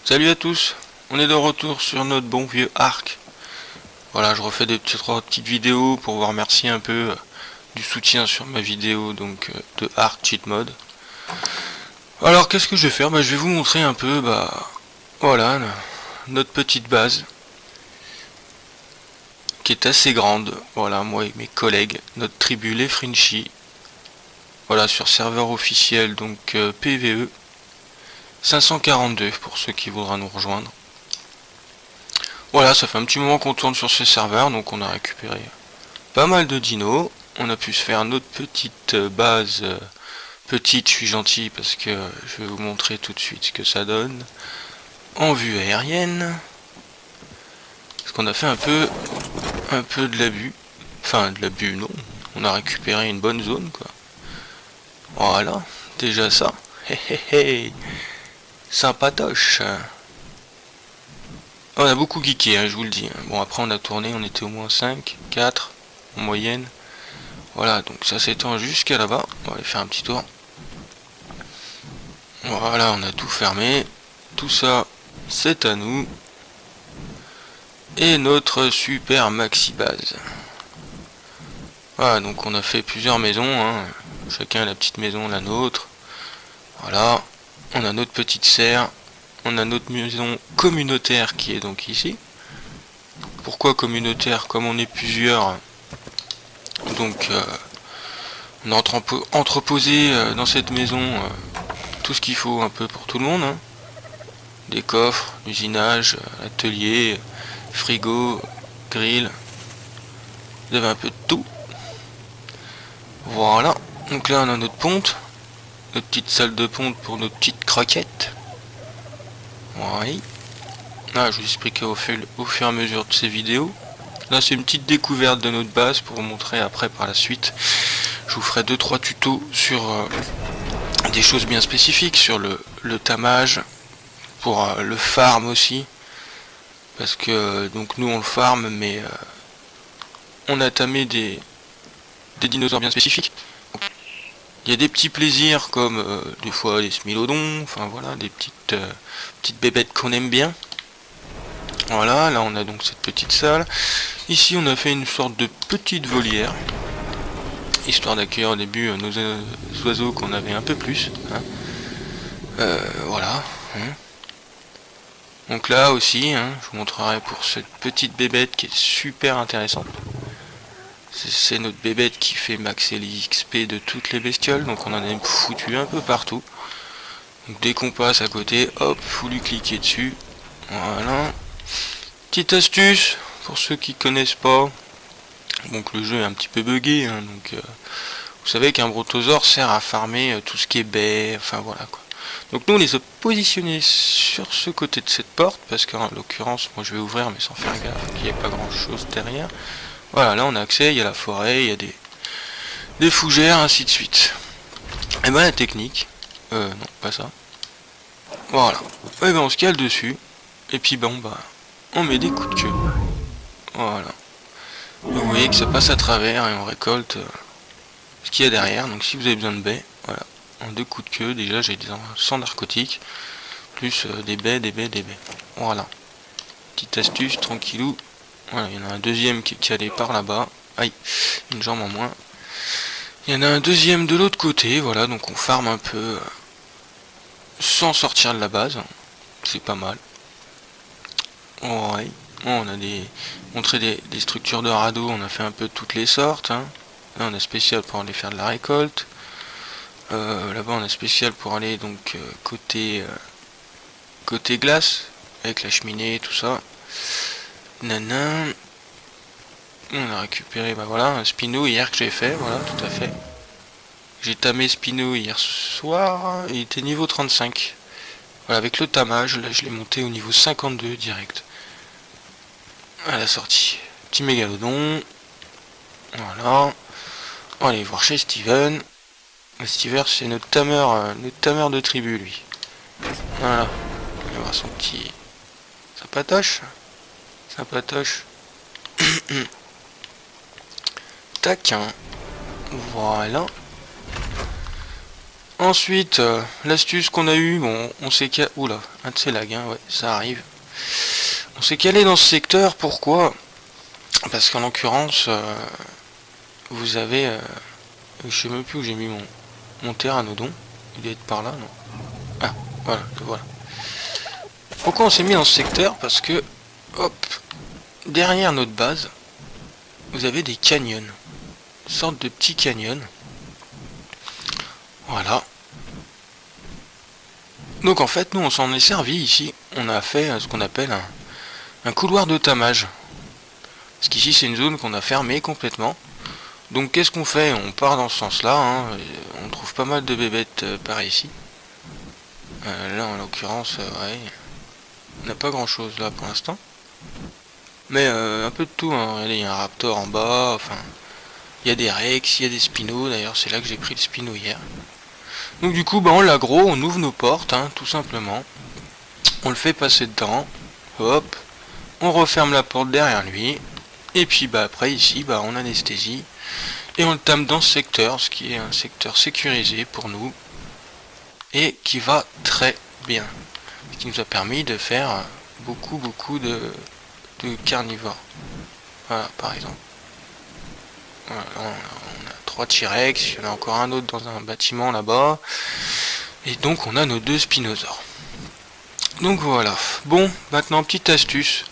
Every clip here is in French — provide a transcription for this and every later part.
Salut à tous, on est de retour sur notre bon vieux Ark. Voilà, je refais des trois petites vidéos pour vous remercier un peu du soutien sur ma vidéo donc de Ark Cheat Mode. Alors qu'est-ce que je vais faire? Je vais vous montrer un peu voilà notre petite base qui est assez grande. Voilà, moi et mes collègues, notre tribu les Frenchies. Voilà, sur serveur officiel donc PVE 542 pour ceux qui voudront nous rejoindre. Voilà, ça fait un petit moment qu'on tourne sur ce serveur, donc on a récupéré pas mal de dinos. On a pu se faire notre petite base, petite, je suis gentil parce que je vais vous montrer tout de suite ce que ça donne en vue aérienne. Parce qu'on a fait un peu de l'abus, enfin de l'abus non, on a récupéré une bonne zone quoi. Voilà, déjà ça, hé hé hé, sympatoche. On a beaucoup geeké, je vous le dis. Bon, après on a tourné, on était au moins 5, 4 en moyenne. Voilà, donc ça s'étend jusqu'à là-bas. On va aller faire un petit tour. Voilà, on a tout fermé. Tout ça, c'est à nous. Et notre super maxi base. Voilà, donc on a fait plusieurs maisons. Chacun a la petite maison, la nôtre. Voilà, on a notre petite serre. On a notre maison communautaire qui est donc ici. Pourquoi communautaire? Comme on est plusieurs, donc on a entreposé dans cette maison tout ce qu'il faut un peu pour tout le monde. Des coffres, usinage, atelier, frigo, grill. Vous avez un peu de tout. Voilà. Donc là on a notre ponte. Notre petite salle de ponte pour nos petites croquettes. Oui. Là, je vous expliquerai au fur et à mesure de ces vidéos. Là, c'est une petite découverte de notre base pour vous montrer après par la suite. Je vous ferai 2-3 tutos sur des choses bien spécifiques, sur le tamage, pour le farm aussi. Parce que donc nous on le farm, mais on a tamé des dinosaures bien spécifiques. Il y a des petits plaisirs comme des fois les smilodons, enfin voilà, des petites bébêtes qu'on aime bien. Voilà, là on a donc cette petite salle. Ici on a fait une sorte de petite volière, histoire d'accueillir au début nos oiseaux qu'on avait un peu plus. Voilà. Donc là aussi, je vous montrerai pour cette petite bébête qui est super intéressante. C'est notre bébête qui fait maxer les XP de toutes les bestioles, donc on en a foutu un peu partout. Donc dès qu'on passe à côté, hop, faut lui cliquer dessus. Voilà. Petite astuce pour ceux qui connaissent pas. Donc le jeu est un petit peu buggé, donc vous savez qu'un brontosaure sert à farmer tout ce qui est baie, enfin voilà quoi. Donc nous on les a positionnés sur ce côté de cette porte, parce qu'en l'occurrence moi je vais ouvrir mais sans faire gaffe qu'il n'y ait pas grand chose derrière. Voilà, là on a accès, il y a la forêt, il y a des fougères, ainsi de suite. Et la technique, non pas ça. Voilà, et on se cale dessus, et puis on met des coups de queue. Voilà. Vous voyez que ça passe à travers et on récolte ce qu'il y a derrière. Donc si vous avez besoin de baies, voilà, en 2 coups de queue, déjà j'ai des 100 narcotiques, plus des baies. Voilà. Petite astuce, tranquillou. Voilà, il y en a un deuxième qui est allé par là-bas. Aïe, une jambe en moins. Il y en a un deuxième de l'autre côté, voilà, donc on farme un peu sans sortir de la base. C'est pas mal. Ouais. On a montré des structures de radeau, on a fait un peu toutes les sortes. Là on a spécial pour aller faire de la récolte. Là-bas on a spécial pour aller donc côté glace, avec la cheminée, tout ça. Nanan. On a récupéré voilà, un Spino hier que j'ai fait, voilà, tout à fait. J'ai tamé Spino hier soir, il était niveau 35. Voilà, avec le tamage, là je l'ai monté au niveau 52 direct. À la sortie. Petit mégalodon. Voilà. On va aller voir chez Steven. Steven c'est notre tameur de tribu lui. Voilà. On va voir son petit. Sympatoche. Tac. Voilà. Ensuite, l'astuce qu'on a eue, bon, on s'est calé... Oula, un de ces lags, hein, ouais, ça arrive. On s'est calé dans ce secteur, pourquoi? Parce qu'en l'occurrence, vous avez... je sais même plus où j'ai mis mon pteranodon. Il doit être par là, non? Ah, voilà, voilà. Pourquoi on s'est mis dans ce secteur? Parce que, hop, derrière notre base, vous avez des canyons. Une sorte de petits canyons. Voilà. Donc en fait, nous on s'en est servi ici. On a fait ce qu'on appelle un couloir de tamage. Parce qu'ici c'est une zone qu'on a fermée complètement. Donc qu'est-ce qu'on fait? On part dans ce sens-là. Hein. On trouve pas mal de bébêtes par ici. Là en l'occurrence, ouais, on n'a pas grand-chose là pour l'instant. Mais un peu de tout. Hein. Regardez, il y a un raptor en bas. Enfin, il y a des rex, il y a des spinos. D'ailleurs, c'est là que j'ai pris le spino hier. Donc du coup, bah, on l'aggro, on ouvre nos portes, hein, tout simplement. On le fait passer dedans. Hop. On referme la porte derrière lui. Et puis bah après ici, bah, on anesthésie. Et on le tame dans ce secteur, ce qui est un secteur sécurisé pour nous. Et qui va très bien. Ce qui nous a permis de faire beaucoup de carnivores. Voilà, par exemple. Voilà, on a 3 T-Rex, il y en a encore un autre dans un bâtiment là-bas. Et donc on a nos 2 spinosaures. Donc voilà. Bon, maintenant petite astuce.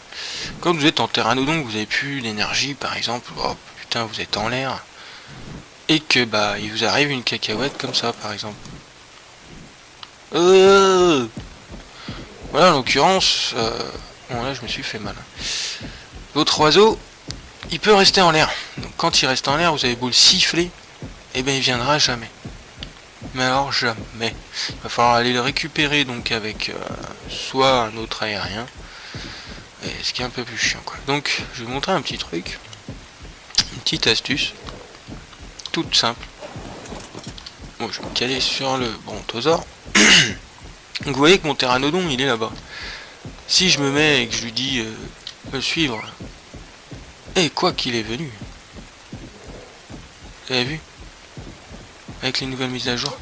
Quand vous êtes en pteranodon, vous avez plus d'énergie par exemple, oh putain vous êtes en l'air. Et que bah il vous arrive une cacahuète comme ça par exemple. Voilà en l'occurrence, bon là je me suis fait mal. Votre oiseau, il peut rester en l'air. Donc quand il reste en l'air, vous avez beau le siffler, et ben il viendra jamais. Mais alors jamais. Il va falloir aller le récupérer donc avec soit un autre aérien. Et ce qui est un peu plus chiant quoi. Donc je vais vous montrer un petit truc. Une petite astuce. Toute simple. Bon je vais me caler sur le brontosaure. Donc vous voyez que mon pteranodon il est là-bas. Si je me mets et que je lui dis me suivre. Et quoi qu'il est venu. Vous avez vu? Avec les nouvelles mises à jour.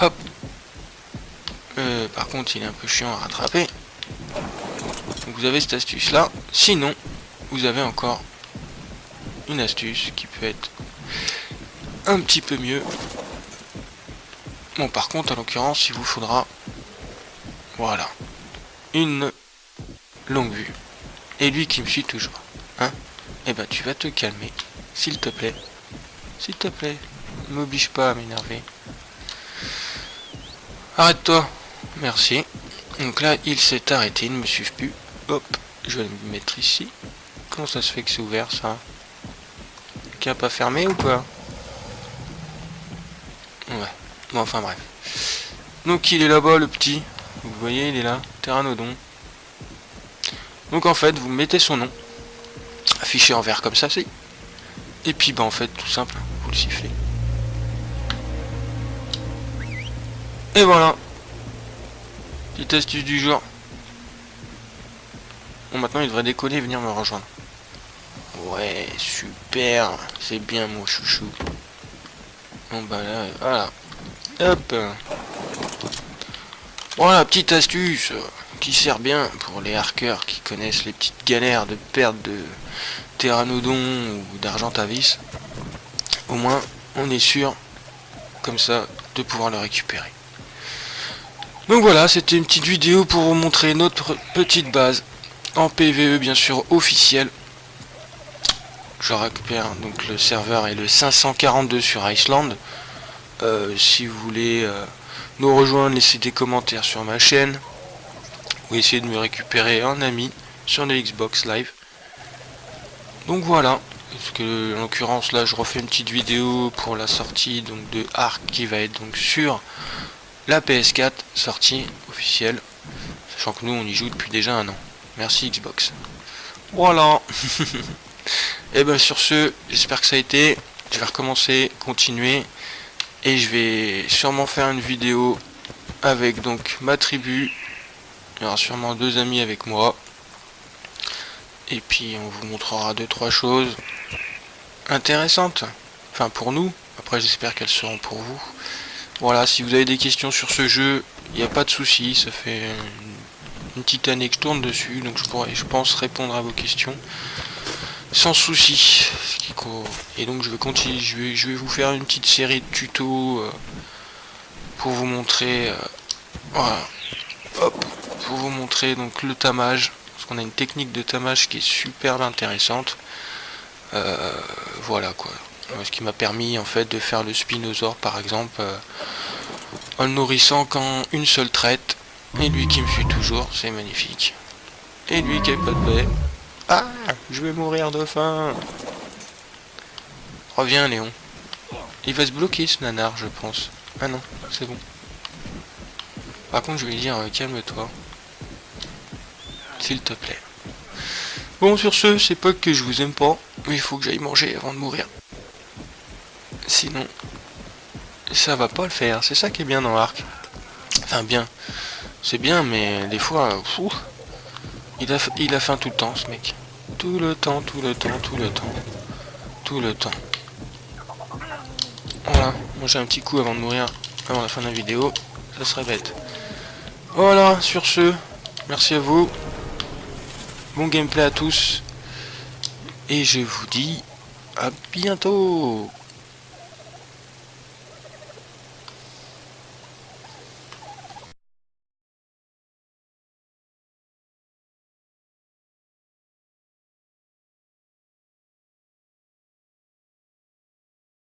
Hop. Par contre il est un peu chiant à rattraper. Donc vous avez cette astuce là. Sinon, vous avez encore une astuce qui peut être un petit peu mieux. Bon par contre en l'occurrence il vous faudra voilà une longue vue. Et lui qui me suit toujours. Hein? Eh ben tu vas te calmer. S'il te plaît. S'il te plaît. Ne m'oblige pas à m'énerver. Arrête-toi. Merci. Donc là il s'est arrêté, il ne me suit plus. Hop. Je vais le mettre ici. Comment ça se fait que c'est ouvert ça? Qui a pas fermé ou quoi? Ouais. Bon enfin bref. Donc il est là-bas le petit. Vous voyez il est là. Pteranodon. Donc en fait vous mettez son nom. Affiché en vert comme ça c'est. Et puis bah en fait tout simple. Vous le sifflez. Et voilà. Petite astuce du jour. Bon maintenant il devrait décoller et venir me rejoindre. Ouais super. C'est bien mon chouchou. Bon bah là voilà. Hop. Voilà petite astuce qui sert bien pour les harkers qui connaissent les petites galères de perte de pteranodon ou d'argentavis. Au moins on est sûr comme ça de pouvoir le récupérer. Donc voilà, c'était une petite vidéo pour vous montrer notre petite base en PvE bien sûr officielle. Je récupère donc le serveur est le 542 sur Iceland. Si vous voulez nous rejoindre, laissez des commentaires sur ma chaîne ou essayez de me récupérer un ami sur le Xbox Live. Donc voilà, parce que en l'occurrence là je refais une petite vidéo pour la sortie donc de Ark qui va être donc sur la PS4 sortie officielle, sachant que nous on y joue depuis déjà un an. Merci Xbox. Voilà. Et ben sur ce, j'espère que ça a été. Je vais recommencer, continuer. Et je vais sûrement faire une vidéo avec donc ma tribu. Il y aura sûrement 2 amis avec moi. Et puis on vous montrera 2-3 choses intéressantes. Enfin pour nous. Après j'espère qu'elles seront pour vous. Voilà, si vous avez des questions sur ce jeu, il n'y a pas de souci, ça fait une petite année que je tourne dessus, donc je pense, répondre à vos questions sans souci. Et donc je vais continuer, je vais vous faire une petite série de tutos pour vous montrer, voilà, hop, pour vous montrer donc le tamage, parce qu'on a une technique de tamage qui est super intéressante. Voilà quoi. Ce qui m'a permis en fait de faire le Spinosaure par exemple en le nourrissant qu'en une seule traite. Et lui qui me suit toujours, c'est magnifique. Et lui qui est pas de paix. Ah, je vais mourir de faim. Reviens Léon. Il va se bloquer ce nanar je pense. Ah non, c'est bon. Par contre je vais lui dire calme-toi. S'il te plaît. Bon sur ce, c'est pas que je vous aime pas, mais il faut que j'aille manger avant de mourir. Sinon, ça va pas le faire, c'est ça qui est bien dans Ark. Enfin bien, c'est bien mais des fois, il a faim tout le temps ce mec. Tout le temps. Voilà, manger un petit coup avant de mourir, avant la fin de la vidéo, ça serait bête. Voilà, sur ce, merci à vous. Bon gameplay à tous. Et je vous dis à bientôt.